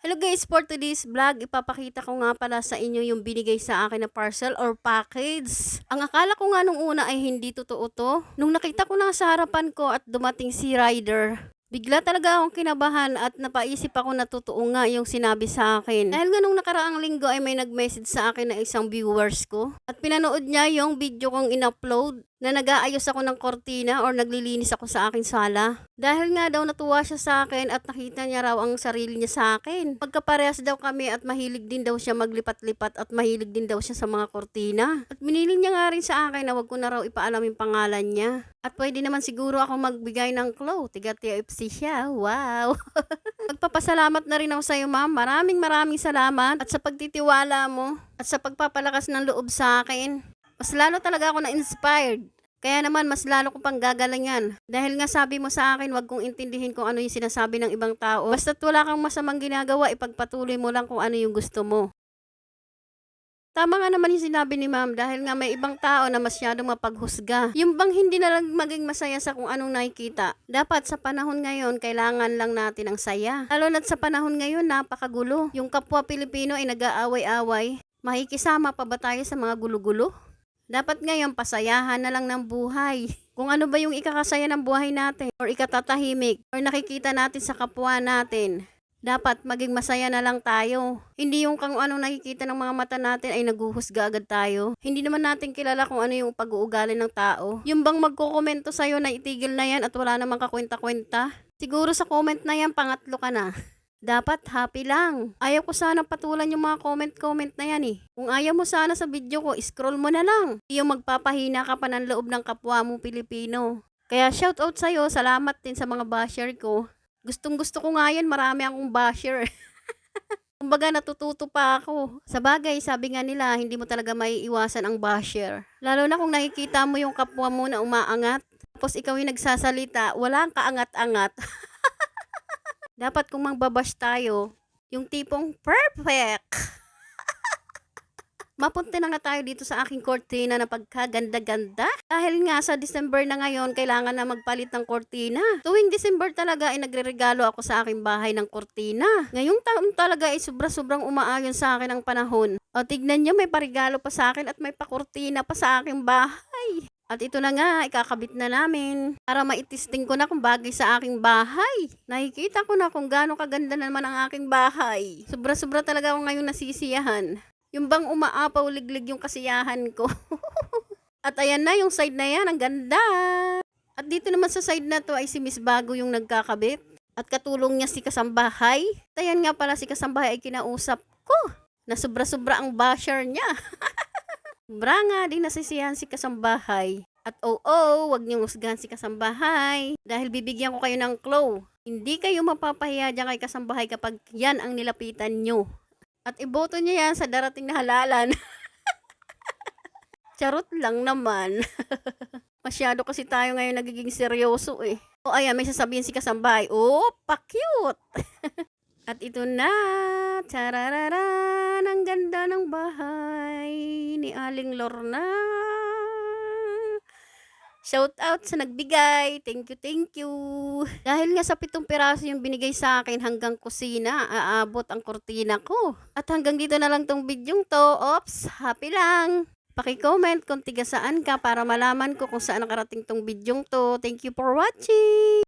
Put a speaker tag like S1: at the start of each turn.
S1: Hello guys, for today's vlog, ipapakita ko nga pala sa inyo yung binigay sa akin na parcel or package. Ang akala ko nga nung una ay hindi totoo to. Nung nakita ko na sa harapan ko at dumating si rider, bigla talaga akong kinabahan at napaisip ako na totoo nga yung sinabi sa akin. Dahil nga nung nakaraang linggo ay may nag-message sa akin na isang viewers ko at pinanood niya yung video kong in-upload na nag-aayos ako ng kortina or naglilinis ako sa aking sala. Dahil nga daw natuwa siya sa akin at nakita niya raw ang sarili niya sa akin. Pagkaparehas daw kami at mahilig din daw siya maglipat-lipat at mahilig din daw siya sa mga kortina. At biniling niya nga rin sa akin na wag ko na raw ipaalam yung pangalan niya. At pwede naman siguro ako magbigay ng clue. Tiga TFC siya. Wow! Magpapasalamat na rin ako sa iyo, ma'am. Maraming salamat at sa pagtitiwala mo at sa pagpapalakas ng loob sa akin. Mas lalo talaga ako na-inspired. Kaya naman mas lalo ko pang gagalingan. Dahil nga sabi mo sa akin, wag kong intindihin kung ano yung sinasabi ng ibang tao. Basta't wala kang masamang ginagawa, ipagpatuloy mo lang kung ano yung gusto mo. Tama nga naman yung sinabi ni ma'am dahil nga may ibang tao na masyadong mapaghusga. Yung bang hindi na lang maging masaya sa kung anong nakikita. Dapat sa panahon ngayon, kailangan lang natin ang saya. Lalo na't sa panahon ngayon, napakagulo. Yung kapwa Pilipino ay nag-aaway-away. Makikisama pa ba tayo sa mga gulo-gulo? Dapat ngayon pasayahan na lang ng buhay. Kung ano ba yung ikakasaya ng buhay natin or ikatatahimik or nakikita natin sa kapwa natin. Dapat maging masaya na lang tayo. Hindi yung kung anong nakikita ng mga mata natin ay naguhusga agad tayo. Hindi naman natin kilala kung ano yung pag-uugali ng tao. Yung bang magkokomento sa'yo na itigil na yan at wala namang kakwenta-kwenta. Siguro sa comment na yan, pangatlo ka na. Dapat happy lang. Ayaw ko sana patulan yung mga comment na yan eh. Kung ayaw mo sana sa video ko, scroll mo na lang. Yung magpapahina ka pa ng loob ng kapwa mo Pilipino. Kaya shoutout sa'yo, salamat din sa mga basher ko. Gustong gusto ko nga yan, marami akong basher. Kumbaga natututo pa ako. Sa bagay, sabi nga nila, hindi mo talaga maiiwasan ang basher. Lalo na kung nakikita mo yung kapwa mo na umaangat. Tapos ikaw yung nagsasalita, wala kang kaangat-angat. Dapat kung magbabash tayo, yung tipong perfect. Mapunta na nga tayo dito sa aking kortina na pagkaganda-ganda. Dahil nga sa December na ngayon, kailangan na magpalit ng kortina. Tuwing December talaga ay nagre-regalo ako sa aking bahay ng kortina. Ngayong taon talaga ay sobra-sobrang umaayon sa akin ang panahon. O tignan nyo, may parigalo pa sa akin at may pakortina pa sa aking bahay. At ito na nga, ikakabit na namin para maitisting ko na kung bagay sa aking bahay. Nakikita ko na kung gaano kaganda naman ang aking bahay. Sobra-sobra talaga ako ngayong nasisiyahan. Yung bang umaapaw liglig yung kasiyahan ko. At ayan na, yung side na yan, ang ganda. At dito naman sa side na to ay si Miss Bago yung nagkakabit. At katulong niya si Kasambahay. At ayan nga pala si Kasambahay ay kinausap ko. Na sobra-sobra ang basher niya. Sobra nga din nasisiyahan si Kasambahay. At wag niyong husgahan si Kasambahay. Dahil bibigyan ko kayo ng clue. Hindi kayo mapapahiya dyan kay Kasambahay kapag yan ang nilapitan nyo. At iboto niya yan sa darating na halalan. Charot lang naman. Masyado kasi tayo ngayon nagiging seryoso eh. O ayan, may sasabihin si Kasambahay. Oh, pa-cute! At ito na, charararan, ang ganda ng bahay ni Aling Lorna. Shout out sa nagbigay. Thank you. Dahil nga sa 7 piraso yung binigay sa akin hanggang kusina, aabot ang kortina ko. At hanggang dito na lang tong bidyong to. Ops, happy lang. Paki-comment kung tiga saan ka para malaman ko kung saan nakarating tong bidyong to. Thank you for watching.